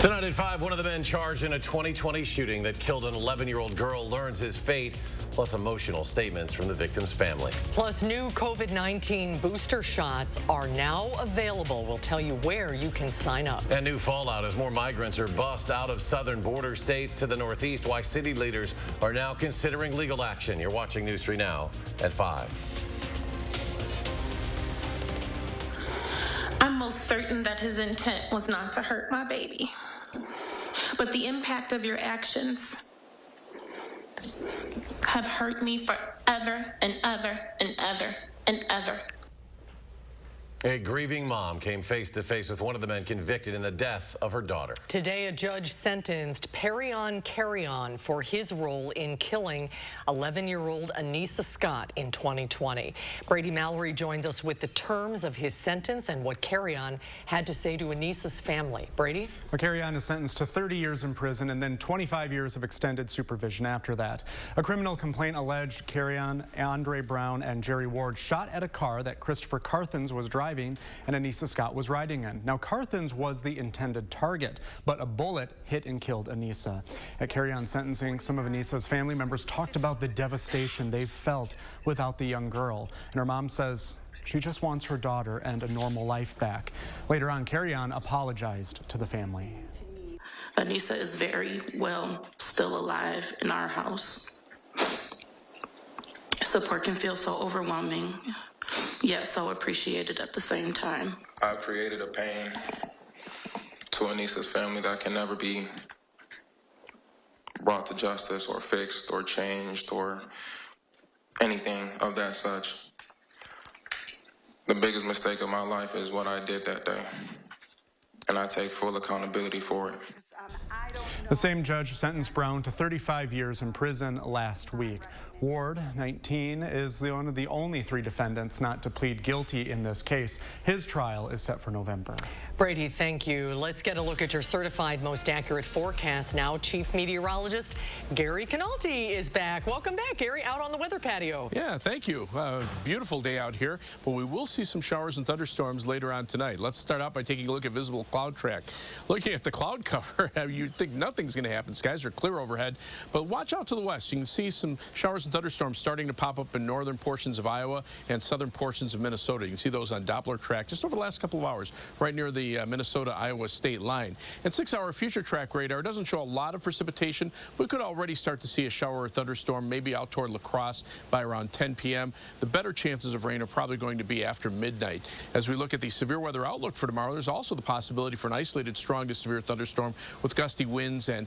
Tonight at 5, one of the men charged in a 2020 shooting that killed an 11-year-old girl learns his fate, plus emotional statements from the victim's family. Plus, new COVID-19 booster shots are now available. We'll tell you where you can sign up. And new fallout as more migrants are bussed out of southern border states to the northeast. Why city leaders are now considering legal action. You're watching News 3 Now at 5. I'm most certain that his intent was not to hurt my baby. But the impact of your actions have hurt me forever and ever and ever and ever. A grieving mom came face to face with one of the men convicted in the death of her daughter. Today, a judge sentenced Perrion Carrion for his role in killing 11-year-old Anissa Scott in 2020. Brady Mallory joins us with the terms of his sentence and what Carrion had to say to Anissa's family. Brady? Well, Carrion is sentenced to 30 years in prison and then 25 years of extended supervision after that. A criminal complaint alleged Carrion, Andre Brown, and Jerry Ward shot at a car that Christopher Carthens was driving and Anissa Scott was riding in. Now, Carthens was the intended target, but a bullet hit and killed Anissa. At Carrion's sentencing, some of Anissa's family members talked about the devastation they felt without the young girl. And her mom says she just wants her daughter and a normal life back. Later on, Carrion apologized to the family. Anissa is very well still alive in our house. Support can feel so overwhelming, yet so appreciated at the same time. I've created a pain to Anissa's family that can never be brought to justice or fixed or changed or anything of that such. The biggest mistake of my life is what I did that day, and I take full accountability for it. The same judge sentenced Brown to 35 years in prison last week. Ward, 19, is one of the only 3 defendants not to plead guilty in this case. His trial is set for November. Brady, thank you. Let's get a look at your certified most accurate forecast now. Chief Meteorologist Gary Canalti is back. Welcome back, Gary, out on the weather patio. Yeah, thank you. Beautiful day out here, but we will see some showers and thunderstorms later on tonight. Let's start out by taking a look at visible cloud track. Looking at the cloud cover, you'd think nothing's going to happen. Skies are clear overhead, but watch out to the west. You can see some showers and thunderstorms starting to pop up in northern portions of Iowa and southern portions of Minnesota. You can see those on Doppler track just over the last couple of hours, right near the Minnesota-Iowa state line. And 6-hour future track radar doesn't show a lot of precipitation. We could already start to see a shower or thunderstorm, maybe out toward La Crosse by around 10 p.m. The better chances of rain are probably going to be after midnight. As we look at the severe weather outlook for tomorrow, there's also the possibility for an isolated strong to severe thunderstorm with gusty winds and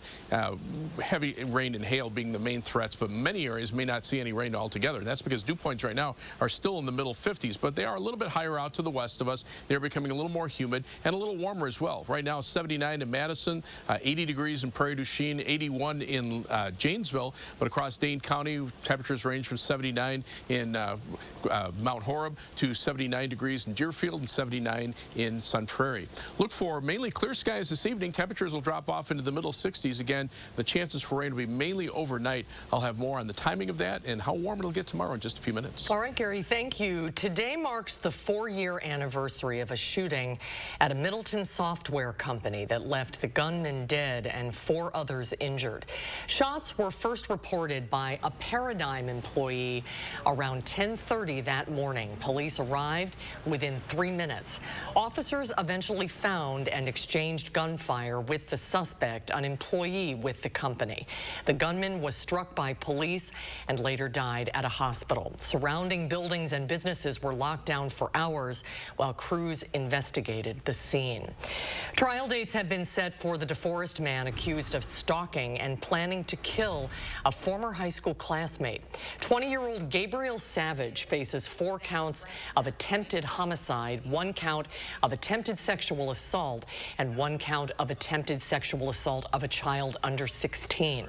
heavy rain and hail being the main threats, but many areas may not see any rain altogether. That's because dew points right now are still in the middle 50s, but they are a little bit higher out to the west of us. They're becoming a little more humid and a little warmer as well. Right now, 79 in Madison, 80 degrees in Prairie du Chien, 81 in Janesville, but across Dane County, temperatures range from 79 in Mount Horeb to 79 degrees in Deerfield and 79 in Sun Prairie. Look for mainly clear skies this evening. Temperatures will drop off into the middle 60s. Again, the chances for rain will be mainly overnight. I'll have more on the timing of that and how warm it'll get tomorrow in just a few minutes. All right, Gary, thank you. Today marks the 4-year anniversary of a shooting at a Middleton software company that left the gunman dead and 4 others injured. Shots were first reported by a Paradigm employee around 10:30 that morning. Police arrived within 3 minutes. Officers eventually found and exchanged gunfire with the suspect, an employee with the company. The gunman was struck by police and later died at a hospital. Surrounding buildings and businesses were locked down for hours while crews investigated the scene. Trial dates have been set for the DeForest man accused of stalking and planning to kill a former high school classmate. 20-year-old Gabriel Savage faces 4 counts of attempted homicide, 1 count of attempted sexual assault, and 1 count of attempted sexual assault of a child under 16.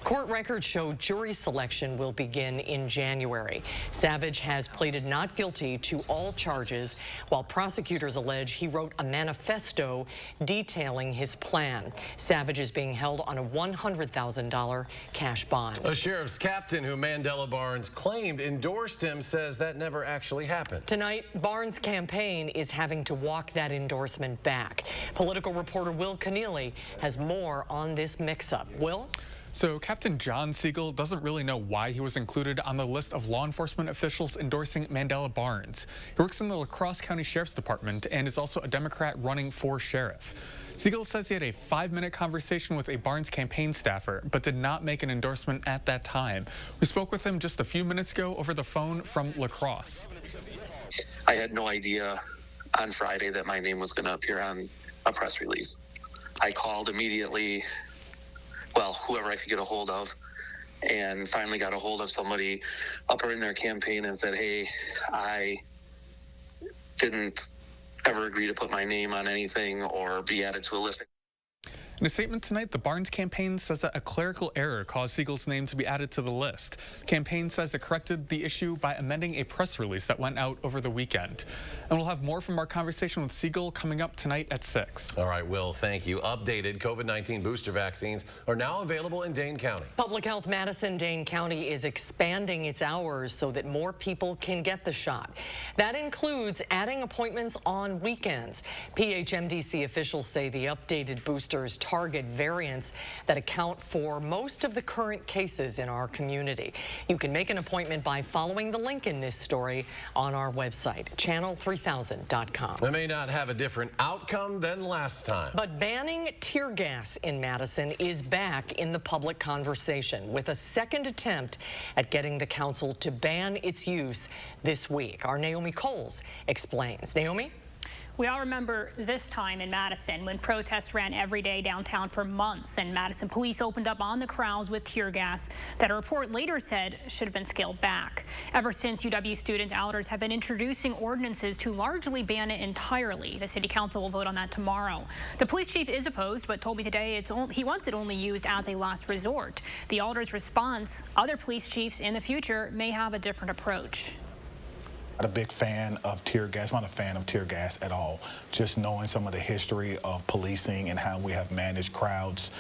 Court records show jury selection investigation will begin in January. Savage has pleaded not guilty to all charges, while prosecutors allege he wrote a manifesto detailing his plan. Savage is being held on a $100,000 cash bond. A sheriff's captain who Mandela Barnes claimed endorsed him says that never actually happened. Tonight, Barnes' campaign is having to walk that endorsement back. Political reporter Will Keneally has more on this mix-up. Will? So Captain John Siegel doesn't really know why he was included on the list of law enforcement officials endorsing Mandela Barnes. He works in the La Crosse County Sheriff's Department and is also a Democrat running for sheriff. Siegel says he had a 5-minute conversation with a Barnes campaign staffer, but did not make an endorsement at that time. We spoke with him just a few minutes ago over the phone from La Crosse. I had no idea on Friday that my name was going to appear on a press release. I called immediately, well, whoever I could get a hold of, and finally got a hold of somebody up in their campaign and said, hey, I didn't ever agree to put my name on anything or be added to a list. In a statement tonight, the Barnes campaign says that a clerical error caused Siegel's name to be added to the list. The campaign says it corrected the issue by amending a press release that went out over the weekend. And we'll have more from our conversation with Siegel coming up tonight at 6. All right, Will, thank you. Updated COVID-19 booster vaccines are now available in Dane County. Public Health Madison Dane County is expanding its hours so that more people can get the shot. That includes adding appointments on weekends. PHMDC officials say the updated boosters target variants that account for most of the current cases in our community. You can make an appointment by following the link in this story on our website, channel3000.com. They may not have a different outcome than last time. But banning tear gas in Madison is back in the public conversation with a second attempt at getting the council to ban its use this week. Our Naomi Coles explains. Naomi? We all remember this time in Madison when protests ran every day downtown for months, and Madison police opened up on the crowds with tear gas that a report later said should have been scaled back. Ever since, UW student outers have been introducing ordinances to largely ban it entirely. The city council will vote on that tomorrow. The police chief is opposed, but told me today he wants it only used as a last resort. The alders' response: other police chiefs in the future may have a different approach. Not a big fan of tear gas. I'm not a fan of tear gas at all. Just knowing some of the history of policing and how we have managed crowds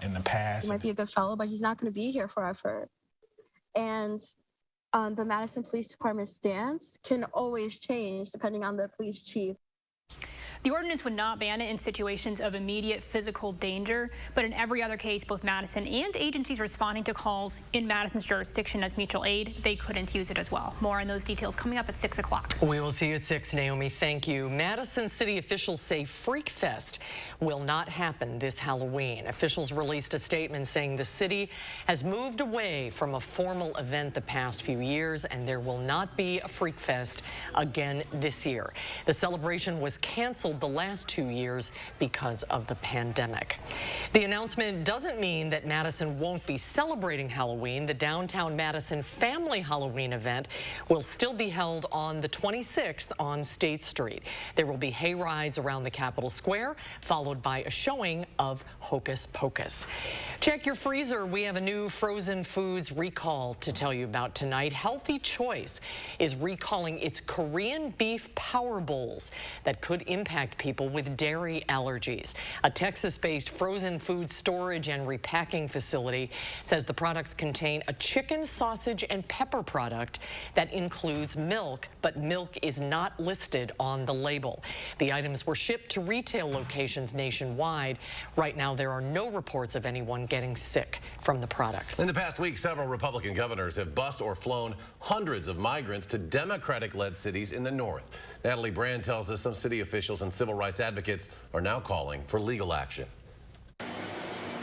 in the past. He might be a good fellow, but he's not going to be here forever. And the Madison Police Department stance can always change depending on the police chief. The ordinance would not ban it in situations of immediate physical danger, but in every other case, both Madison and agencies responding to calls in Madison's jurisdiction as mutual aid, they couldn't use it as well. More on those details coming up at 6 o'clock. We will see you at 6, Naomi. Thank you. Madison city officials say Freak Fest will not happen this Halloween. Officials released a statement saying the city has moved away from a formal event the past few years, and there will not be a Freak Fest again this year. The celebration was canceled the last 2 years because of the pandemic. The announcement doesn't mean that Madison won't be celebrating Halloween. The downtown Madison Family Halloween event will still be held on the 26th on State Street. There will be hay rides around the Capitol Square, followed by a showing of Hocus Pocus. Check your freezer. We have a new frozen foods recall to tell you about tonight. Healthy Choice is recalling its Korean beef power bowls that could impact people with dairy allergies. A Texas-based frozen food storage and repacking facility says the products contain a chicken, sausage, and pepper product that includes milk, but milk is not listed on the label. The items were shipped to retail locations nationwide. Right now, there are no reports of anyone getting sick from the products. In the past week, several Republican governors have bused or flown hundreds of migrants to Democratic-led cities in the north. Natalie Brand tells us some city officials and civil rights advocates are now calling for legal action.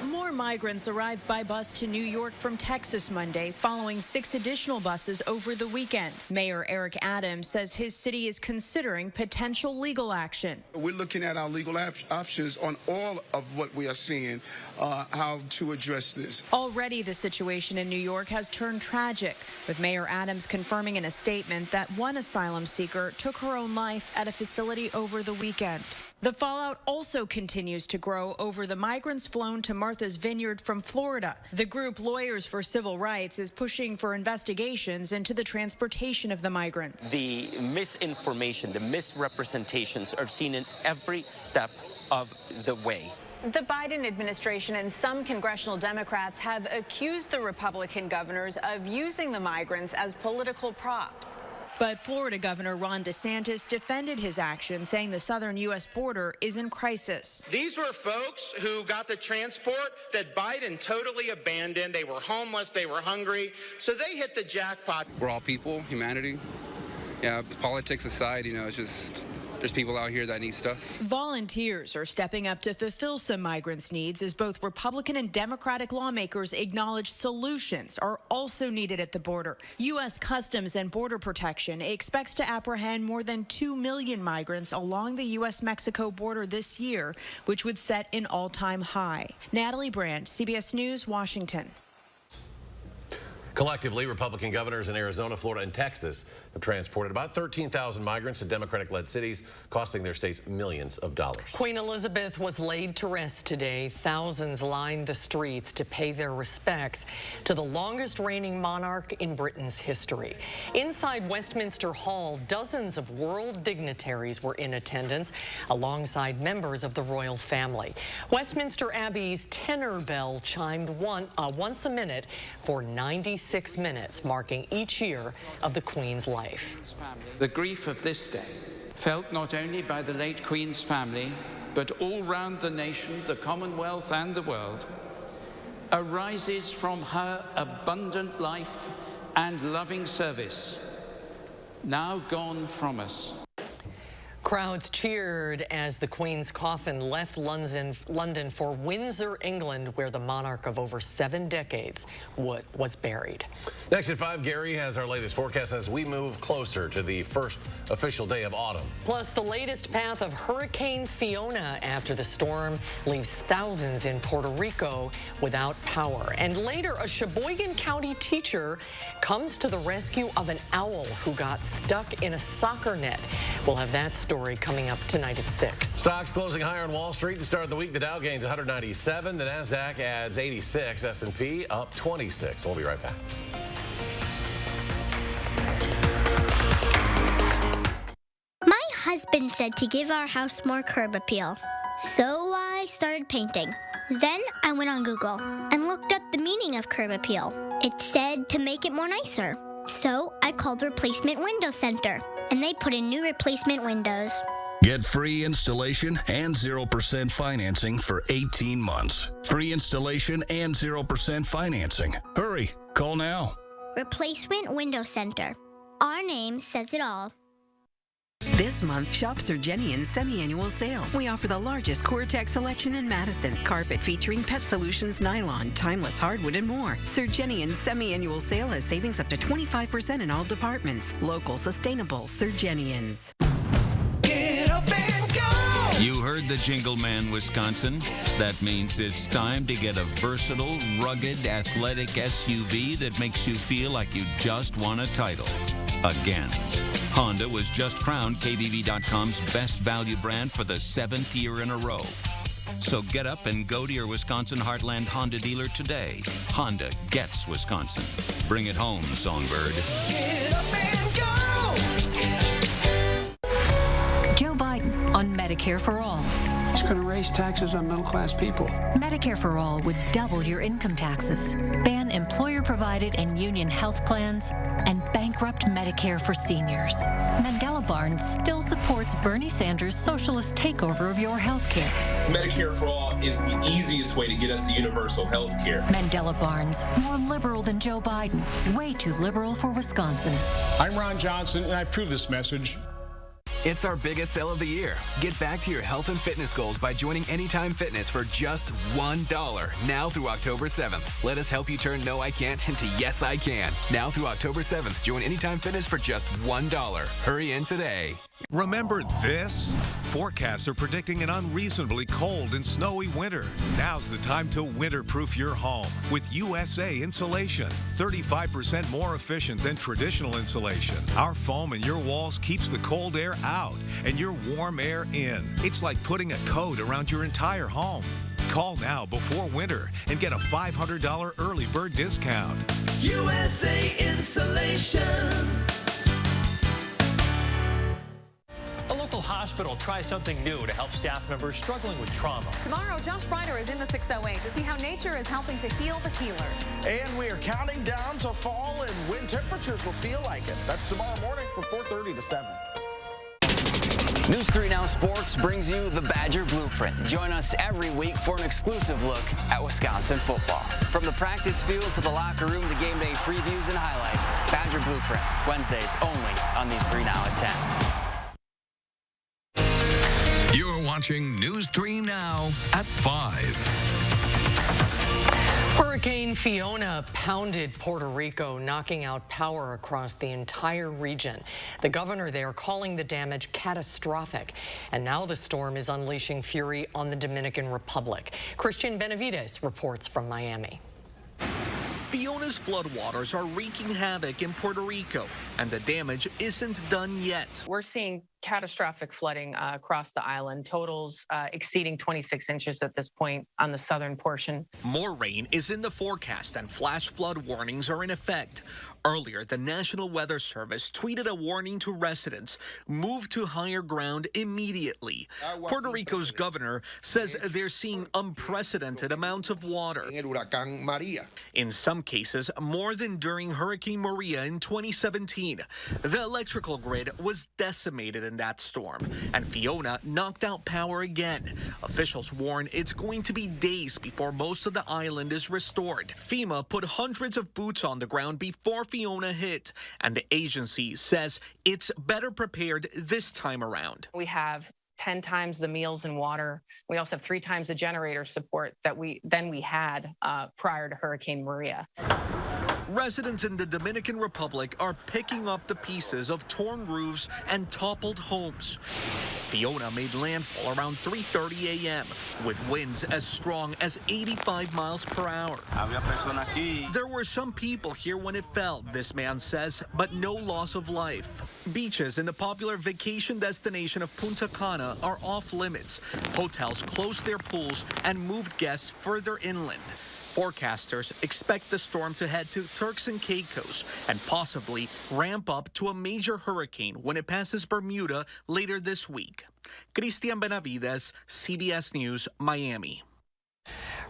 More migrants arrived by bus to New York from Texas Monday, following 6 additional buses over the weekend. Mayor Eric Adams says his city is considering potential legal action. We're looking at our legal options on all of what we are seeing, how to address this. Already, the situation in New York has turned tragic, with Mayor Adams confirming in a statement that one asylum seeker took her own life at a facility over the weekend. The fallout also continues to grow over the migrants flown to Martha's Vineyard from Florida. The group Lawyers for Civil Rights is pushing for investigations into the transportation of the migrants. The misinformation, the misrepresentations are seen in every step of the way. The Biden administration and some congressional Democrats have accused the Republican governors of using the migrants as political props. But Florida Governor Ron DeSantis defended his action, saying the southern U.S. border is in crisis. These were folks who got the transport that Biden totally abandoned. They were homeless, they were hungry, so they hit the jackpot. We're all people, humanity. Yeah, politics aside, you know, it's just, there's people out here that need stuff. Volunteers are stepping up to fulfill some migrants' needs as both Republican and Democratic lawmakers acknowledge solutions are also needed at the border. U.S. Customs and Border Protection expects to apprehend more than 2 million migrants along the U.S.-Mexico border this year, which would set an all-time high. Natalie Brandt, CBS News, Washington. Collectively, Republican governors in Arizona, Florida, and Texas have transported about 13,000 migrants to Democratic-led cities, costing their states millions of dollars. Queen Elizabeth was laid to rest today. Thousands lined the streets to pay their respects to the longest reigning monarch in Britain's history. Inside Westminster Hall, dozens of world dignitaries were in attendance, alongside members of the royal family. Westminster Abbey's tenor bell chimed once a minute for 96 minutes, marking each year of the Queen's life. The grief of this day, felt not only by the late Queen's family, but all round the nation, the Commonwealth and the world, arises from her abundant life and loving service, now gone from us. Crowds cheered as the Queen's coffin left London for Windsor, England, where the monarch of over 7 decades was buried. Next at 5, Gary has our latest forecast as we move closer to the first official day of autumn. Plus, the latest path of Hurricane Fiona after the storm leaves thousands in Puerto Rico without power. And later, a Sheboygan County teacher comes to the rescue of an owl who got stuck in a soccer net. We'll have that story coming up tonight at 6. Stocks closing higher on Wall Street to start the week. The Dow gains 197. The Nasdaq adds 86. S&P up 26. We'll be right back. My husband said to give our house more curb appeal, so I started painting. Then I went on Google and looked up the meaning of curb appeal. It said to make it more nicer. So I called Replacement Window Center, and they put in new replacement windows. Get free installation and 0% financing for 18 months. Free installation and 0% financing. Hurry, call now. Replacement Window Center. Our name says it all. This month, shop Sir Jennian's semi-annual sale. We offer the largest Core-Tex selection in Madison. Carpet featuring Pet Solutions nylon, timeless hardwood, and more. Sir Jennian's semi-annual sale has savings up to 25% in all departments. Local, sustainable Sir Jennian's. Get up and go! You heard the Jingle Man, Wisconsin. That means it's time to get a versatile, rugged, athletic SUV that makes you feel like you just won a title. Again. Honda was just crowned KBB.com's best value brand for the 7th year in a row. So get up and go to your Wisconsin Heartland Honda dealer today. Honda gets Wisconsin. Bring it home, Songbird. Get up and go! Joe Biden on Medicare for All. It's going to raise taxes on middle-class people. Medicare for All would double your income taxes, ban employer-provided and union health plans, and bankrupt Medicare for seniors. Mandela Barnes still supports Bernie Sanders' socialist takeover of your health care. Medicare for All is the easiest way to get us to universal health care. Mandela Barnes, more liberal than Joe Biden, way too liberal for Wisconsin. I'm Ron Johnson, and I approve this message. It's our biggest sale of the year. Get back to your health and fitness goals by joining Anytime Fitness for just $1 now through October 7th. Let us help you turn no I can't into yes I can. Now through October 7th, join Anytime Fitness for just $1. Hurry in today. Remember this? Forecasts are predicting an unreasonably cold and snowy winter. Now's the time to winterproof your home with USA Insulation. 35% more efficient than traditional insulation. Our foam in your walls keeps the cold air out and your warm air in. It's like putting a coat around your entire home. Call now before winter and get a $500 early bird discount. USA Insulation. A local hospital tries something new to help staff members struggling with trauma. Tomorrow, Josh Breiter is in the 608 to see how nature is helping to heal the healers. And we are counting down to fall and when temperatures will feel like it. That's tomorrow morning from 4:30 to 7. News 3 Now Sports brings you the Badger Blueprint. Join us every week for an exclusive look at Wisconsin football. From the practice field to the locker room to game day previews and highlights. Badger Blueprint, Wednesdays only on News 3 Now at 10. You're watching News 3 Now at 5. Hurricane Fiona pounded Puerto Rico, knocking out power across the entire region. The governor there calling the damage catastrophic. And now the storm is unleashing fury on the Dominican Republic. Christian Benavides reports from Miami. Fiona's floodwaters are wreaking havoc in Puerto Rico, and the damage isn't done yet. We're seeing catastrophic flooding across the island, totals exceeding 26 inches at this point on the southern portion. More rain is in the forecast, and flash flood warnings are in effect. Earlier, the National Weather Service tweeted a warning to residents: move to higher ground immediately. Puerto Rico's governor says they're seeing unprecedented amounts of water. In some cases, more than during Hurricane Maria in 2017. The electrical grid was decimated in that storm, and Fiona knocked out power again. Officials warn it's going to be days before most of the island is restored. FEMA put hundreds of boots on the ground before Fiona hit, and the agency says it's better prepared this time around. We have 10 times the meals and water. We also have 3 times the generator support that we had prior to Hurricane Maria. Residents in the Dominican Republic are picking up the pieces of torn roofs and toppled homes. Fiona made landfall around 3:30 a.m. with winds as strong as 85 miles per hour. There were some people here when it fell, this man says, but no loss of life. Beaches in the popular vacation destination of Punta Cana are off limits. Hotels closed their pools and moved guests further inland. Forecasters expect the storm to head to Turks and Caicos and possibly ramp up to a major hurricane when it passes Bermuda later this week. Christian Benavides, CBS News, Miami.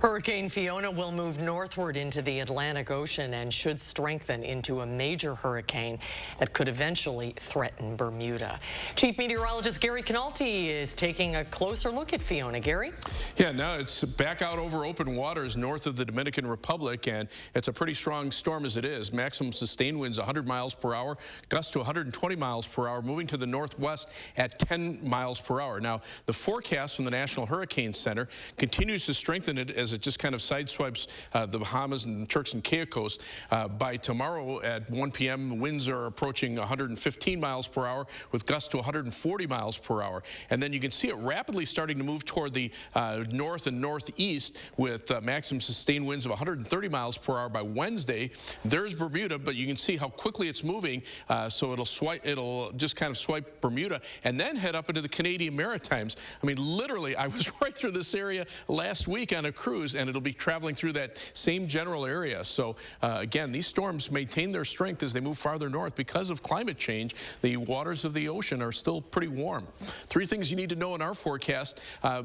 Hurricane Fiona will move northward into the Atlantic Ocean and should strengthen into a major hurricane that could eventually threaten Bermuda. Chief Meteorologist Gary Canalti is taking a closer look at Fiona. Gary? Yeah, now it's back out over open waters north of the Dominican Republic, and it's a pretty strong storm as it is. Maximum sustained winds 100 miles per hour, gusts to 120 miles per hour, moving to the northwest at 10 miles per hour. Now, the forecast from the National Hurricane Center continues to strengthen it as it just kind of sideswipes the Bahamas and Turks and Caicos. By tomorrow at 1 p.m., winds are approaching 115 miles per hour with gusts to 140 miles per hour. And then you can see it rapidly starting to move toward the north and northeast with maximum sustained winds of 130 miles per hour by Wednesday. There's Bermuda, but you can see how quickly it's moving. So it'll just kind of swipe Bermuda and then head up into the Canadian Maritimes. I mean, literally, I was right through this area last week on a cruise, and it'll be traveling through that same general area. So again, these storms maintain their strength as they move farther north because of climate change. The waters of the ocean are still pretty warm. 3 things you need to know in our forecast.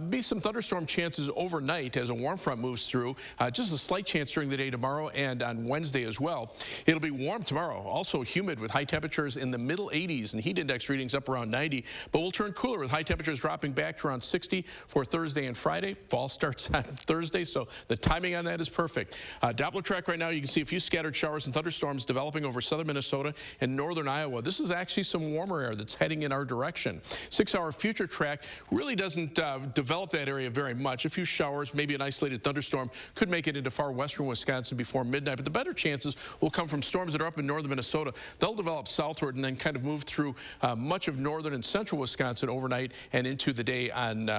Be some thunderstorm chances overnight as a warm front moves through. Just a slight chance during the day tomorrow and on Wednesday as well. It'll be warm tomorrow, also humid with high temperatures in the middle 80s and heat index readings up around 90. But we'll turn cooler with high temperatures dropping back to around 60 for Thursday and Friday. Fall starts on Thursday. so the timing on that is perfect. Doppler track right now, you can see a few scattered showers and thunderstorms developing over southern Minnesota and northern Iowa. This is actually some warmer air that's heading in our direction. 6-hour future track really doesn't develop that area very much. A few showers, maybe an isolated thunderstorm could make it into far western Wisconsin before midnight, but the better chances will come from storms that are up in northern Minnesota. They'll develop southward and then kind of move through much of northern and central Wisconsin overnight and into the day on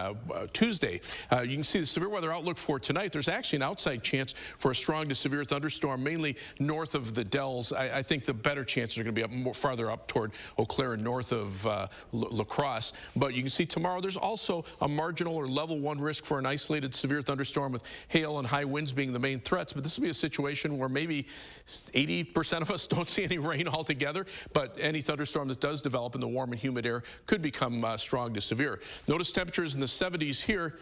Tuesday. You can see the severe weather outlook for tonight. There's actually an outside chance for a strong to severe thunderstorm, mainly north of the Dells. I think the better chances are going to be farther up toward Eau Claire and north of La Crosse. But you can see tomorrow there's also a marginal or level 1 risk for an isolated severe thunderstorm with hail and high winds being the main threats. But this will be a situation where maybe 80% of us don't see any rain altogether, but any thunderstorm that does develop in the warm and humid air could become strong to severe. Notice temperatures in the 70s here.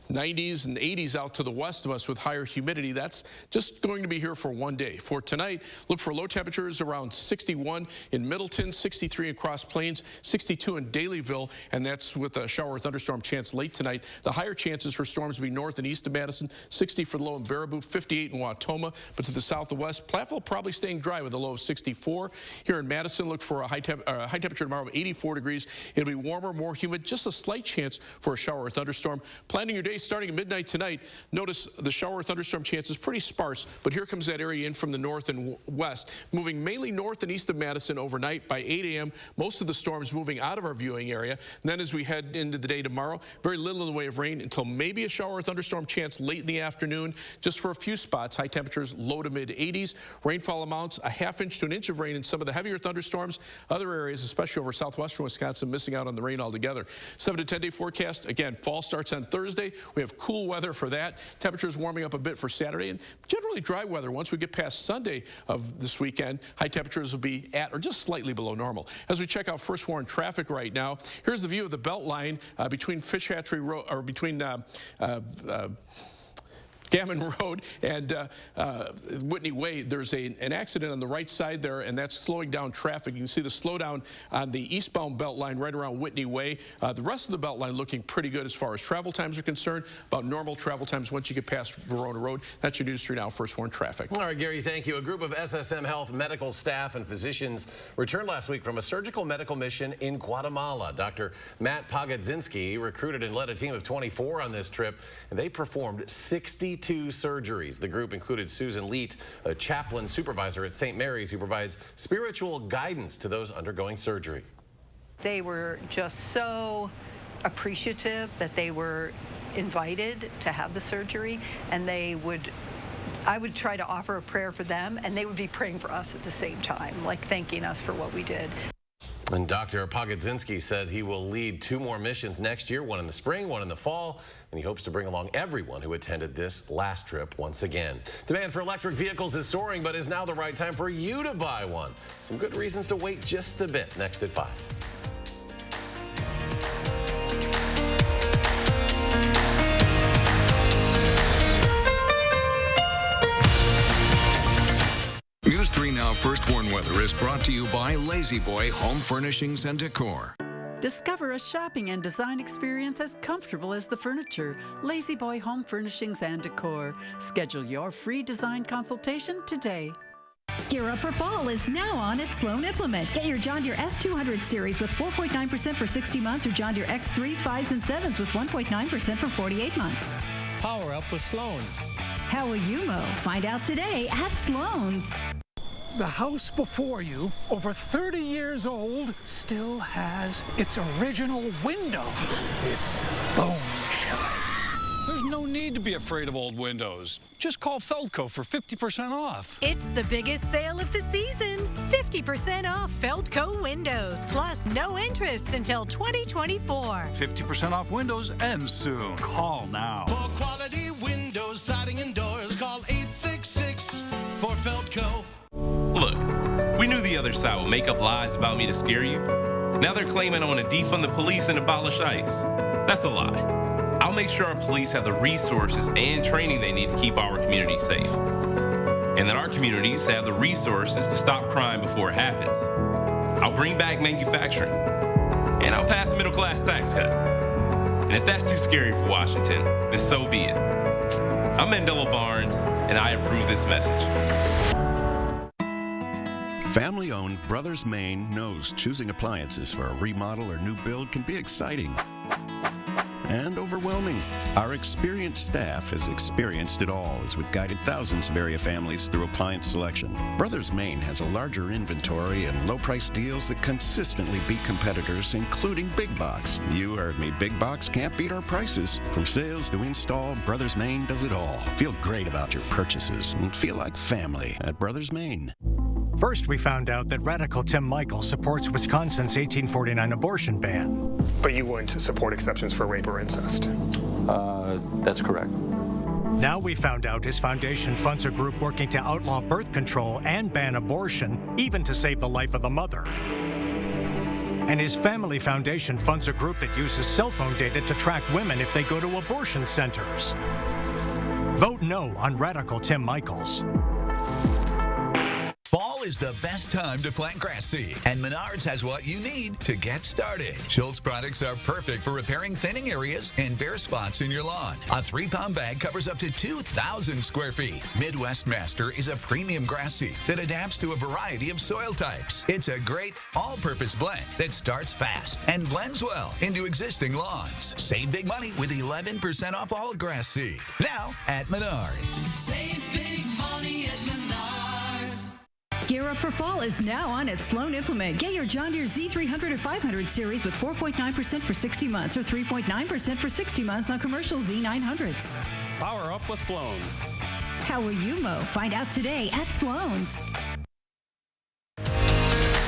90s and 80s out to the west of us with higher humidity. That's just going to be here for one day. For tonight, look for low temperatures around 61 in Middleton, 63 in Cross Plains, 62 in Dalyville, and that's with a shower or thunderstorm chance late tonight. The higher chances for storms will be north and east of Madison, 60 for the low in Baraboo, 58 in Wautoma, but to the south and west, Platteville probably staying dry with a low of 64. Here in Madison, look for a high temperature tomorrow of 84 degrees. It'll be warmer, more humid, just a slight chance for a shower or thunderstorm. Planning your day starting at midnight tonight. Notice the shower or thunderstorm chance is pretty sparse, but here comes that area in from the north and west, moving mainly north and east of Madison overnight. By 8 a.m., most of the storms moving out of our viewing area. And then as we head into the day tomorrow, very little in the way of rain until maybe a shower or thunderstorm chance late in the afternoon, just for a few spots. High temperatures low to mid 80s. Rainfall amounts a ½ inch to an inch of rain in some of the heavier thunderstorms. Other areas, especially over southwestern Wisconsin, missing out on the rain altogether. 7 to 10 day forecast. Again, fall starts on Thursday. We have cool weather for that. Temperatures warming up a bit for Saturday and generally dry weather. Once we get past Sunday of this weekend, high temperatures will be at or just slightly below normal. As we check out first warn traffic right now, here's the view of the Beltline between Fish Hatchery Road, or between Gammon Road and Whitney Way. There's an accident on the right side there, and that's slowing down traffic. You can see the slowdown on the eastbound belt line right around Whitney Way. The rest of the belt line looking pretty good as far as travel times are concerned. About normal travel times once you get past Verona Road. That's your News 3 Now First Warn traffic. All right, Gary, thank you. A group of SSM Health medical staff and physicians returned last week from a surgical medical mission in Guatemala. Dr. Matt Pogodzinski recruited and led a team of 24 on this trip, and they performed 62 surgeries. The group included Susan Leet, a chaplain supervisor at St. Mary's who provides spiritual guidance to those undergoing surgery. They were just so appreciative that they were invited to have the surgery, and I would try to offer a prayer for them, and they would be praying for us at the same time, like thanking us for what we did. And Dr. Pogodzinski said he will lead 2 more missions next year, one in the spring, one in the fall, and he hopes to bring along everyone who attended this last trip once again. Demand for electric vehicles is soaring, but is now the right time for you to buy one. Some good reasons to wait just a bit. Next at 5. News 3 Now First Warn Weather is brought to you by Lazy Boy Home Furnishings and Decor. Discover a shopping and design experience as comfortable as the furniture. Lazy Boy Home Furnishings and Decor. Schedule your free design consultation today. Gear Up for Fall is now on at Sloan Implement. Get your John Deere S200 series with 4.9% for 60 months or John Deere X3s, 5s, and 7s with 1.9% for 48 months. Power up with Sloan's. How will you mow? Find out today at Sloan's. The house before you, over 30 years old, still has its original window. It's bone chilling. There's no need to be afraid of old windows. Just call Feldco for 50% off. It's the biggest sale of the season. 50% off Feldco windows, plus no interest until 2024. 50% off windows ends soon. Call now. For quality windows, siding, and doors, call 866 for Feldco. Look, we knew the other side would make up lies about me to scare you. Now they're claiming I want to defund the police and abolish ICE. That's a lie. I'll make sure our police have the resources and training they need to keep our community safe. And that our communities have the resources to stop crime before it happens. I'll bring back manufacturing. And I'll pass a middle-class tax cut. And if that's too scary for Washington, then so be it. I'm Mandela Barnes, and I approve this message. Family-owned Brothers Maine knows choosing appliances for a remodel or new build can be exciting and overwhelming. Our experienced staff has experienced it all as we've guided thousands of area families through appliance selection. Brothers Maine has a larger inventory and low-price deals that consistently beat competitors, including Big Box. You heard me, Big Box can't beat our prices. From sales to install, Brothers Maine does it all. Feel great about your purchases and feel like family at Brothers Maine. First, we found out that Radical Tim Michaels supports Wisconsin's 1849 abortion ban. But you wouldn't support exceptions for rape or incest? That's correct. Now we found out his foundation funds a group working to outlaw birth control and ban abortion, even to save the life of the mother. And his family foundation funds a group that uses cell phone data to track women if they go to abortion centers. Vote no on Radical Tim Michaels. Fall is the best time to plant grass seed, and Menards has what you need to get started. Schultz products are perfect for repairing thinning areas and bare spots in your lawn. A 3-pound bag covers up to 2,000 square feet. Midwest Master is a premium grass seed that adapts to a variety of soil types. It's a great all-purpose blend that starts fast and blends well into existing lawns. Save big money with 11% off all grass seed. Now at Menards. Save big money at Menards. Gear Up for Fall is now on at Sloan Implement. Get your John Deere Z300 or 500 series with 4.9% for 60 months or 3.9% for 60 months on commercial Z900s. Power up with Sloan's. How will you mow? Find out today at Sloan's.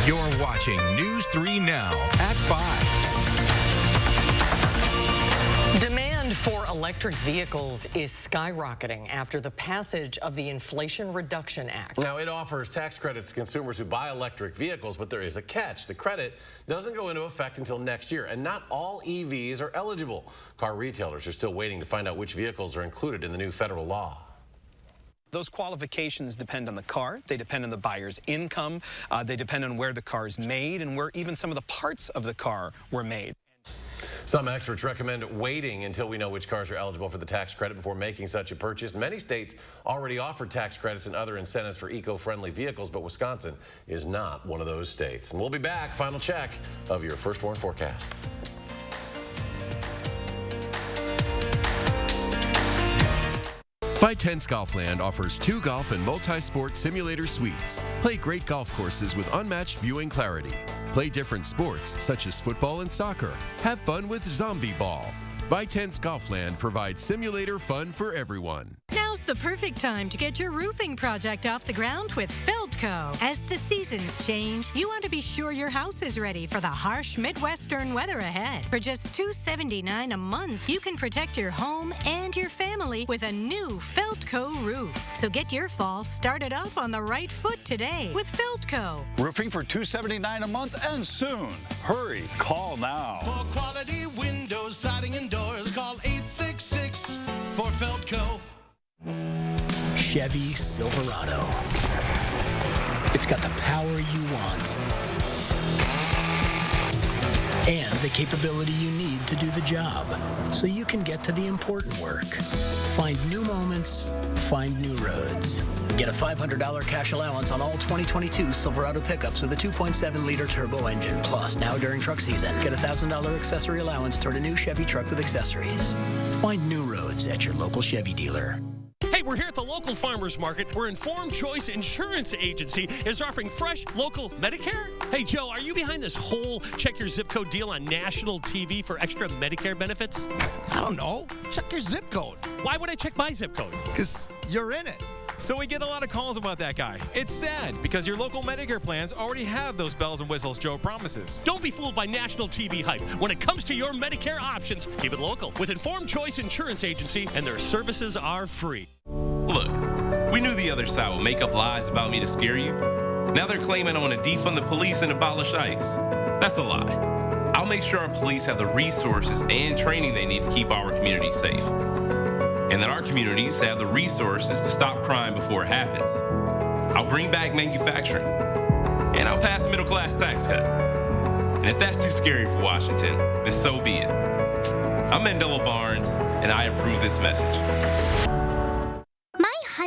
You're watching News 3 Now at 5. Demand for electric vehicles is skyrocketing after the passage of the Inflation Reduction Act. Now, it offers tax credits to consumers who buy electric vehicles, but there is a catch. The credit doesn't go into effect until next year, and not all EVs are eligible. Car retailers are still waiting to find out which vehicles are included in the new federal law. Those qualifications depend on the car, they depend on the buyer's income, they depend on where the car is made and where even some of the parts of the car were made. Some experts recommend waiting until we know which cars are eligible for the tax credit before making such a purchase. Many states already offer tax credits and other incentives for eco-friendly vehicles, but Wisconsin is not one of those states. And we'll be back. Final check of your First Warn forecast. Vitense Golfland offers 2 golf and multi-sport simulator suites. Play great golf courses with unmatched viewing clarity. Play different sports, such as football and soccer. Have fun with Zombie Ball. Vitense Golfland provides simulator fun for everyone. Now's the perfect time to get your roofing project off the ground with Feldco. As the seasons change, you want to be sure your house is ready for the harsh Midwestern weather ahead. For just $279 a month, you can protect your home and your family with a new Feldco roof. So get your fall started off on the right foot today with Feldco. Roofing for $279 a month and soon. Hurry, call now. For quality windows, siding, and doors, call 866 for Feldco. Chevy Silverado. It's got the power you want and the capability you need to do the job so you can get to the important work. Find new moments, find new roads. Get a $500 cash allowance on all 2022 Silverado pickups with a 2.7-liter turbo engine. Plus, now during truck season, get a $1,000 accessory allowance toward a new Chevy truck with accessories. Find new roads at your local Chevy dealer. Hey, we're here at the local farmers market where Informed Choice Insurance Agency is offering fresh local Medicare. Hey, Joe, are you behind this whole check your zip code deal on national TV for extra Medicare benefits? I don't know. Check your zip code. Why would I check my zip code? Because you're in it. So we get a lot of calls about that guy. It's sad because your local Medicare plans already have those bells and whistles Joe promises. Don't be fooled by national TV hype. When it comes to your Medicare options, keep it local with Informed Choice Insurance Agency, and their services are free. Look, we knew the other side would make up lies about me to scare you. Now they're claiming I want to defund the police and abolish ICE. That's a lie. I'll make sure our police have the resources and training they need to keep our community safe. And that our communities have the resources to stop crime before it happens. I'll bring back manufacturing. And I'll pass a middle-class tax cut. And if that's too scary for Washington, then so be it. I'm Mandela Barnes, and I approve this message.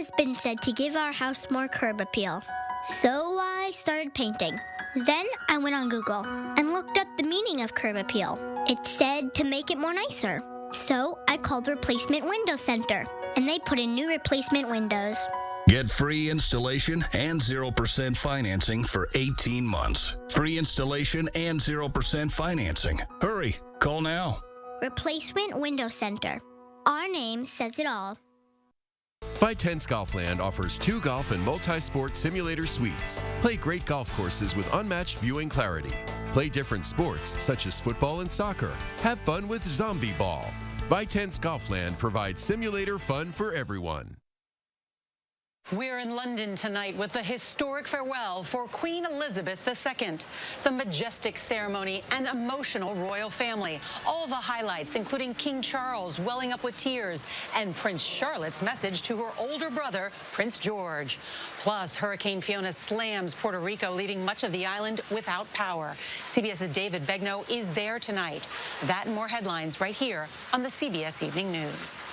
has been said to give our house more curb appeal. So I started painting. Then I went on Google and looked up the meaning of curb appeal. It said to make it more nicer. So I called Replacement Window Center, and they put in new replacement windows. Get free installation and 0% financing for 18 months. Free installation and 0% financing. Hurry, call now. Replacement Window Center. Our name says it all. Vitense Golfland offers 2 golf and multi-sport simulator suites. Play great golf courses with unmatched viewing clarity. Play different sports such as football and soccer. Have fun with Zombie Ball. Vitense Golfland provides simulator fun for everyone. We're in London tonight with the historic farewell for Queen Elizabeth II, the majestic ceremony and emotional royal family. All the highlights, including King Charles welling up with tears and Prince Charlotte's message to her older brother, Prince George. Plus, Hurricane Fiona slams Puerto Rico, leaving much of the island without power. CBS's David Begnaud is there tonight. That and more headlines right here on the CBS Evening News.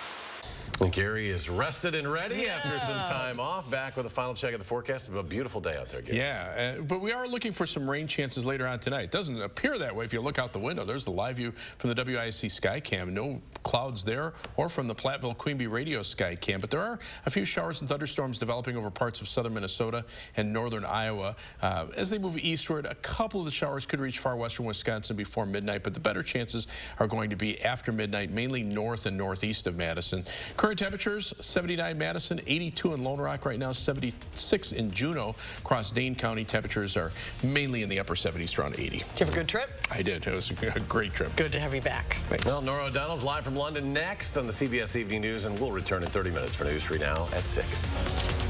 And Gary is rested and ready after some time off. Back with a final check of the forecast. A beautiful day out there, Gary. Yeah, but we are looking for some rain chances later on tonight. It doesn't appear that way if you look out the window. There's the live view from the WISC Skycam. No clouds there, or from the Platteville Queen Bee Radio Skycam. But there are a few showers and thunderstorms developing over parts of southern Minnesota and northern Iowa. As they move eastward, a couple of the showers could reach far western Wisconsin before midnight, but the better chances are going to be after midnight, mainly north and northeast of Madison. Current temperatures, 79 Madison, 82 in Lone Rock right now, 76 in Juneau. Across Dane County, temperatures are mainly in the upper 70s, around 80. Did you have a good trip? I did. It was a great trip. Good to have you back. Thanks. Well, Nora O'Donnell's live from London next on the CBS Evening News, and we'll return in 30 minutes for News 3 Now at 6.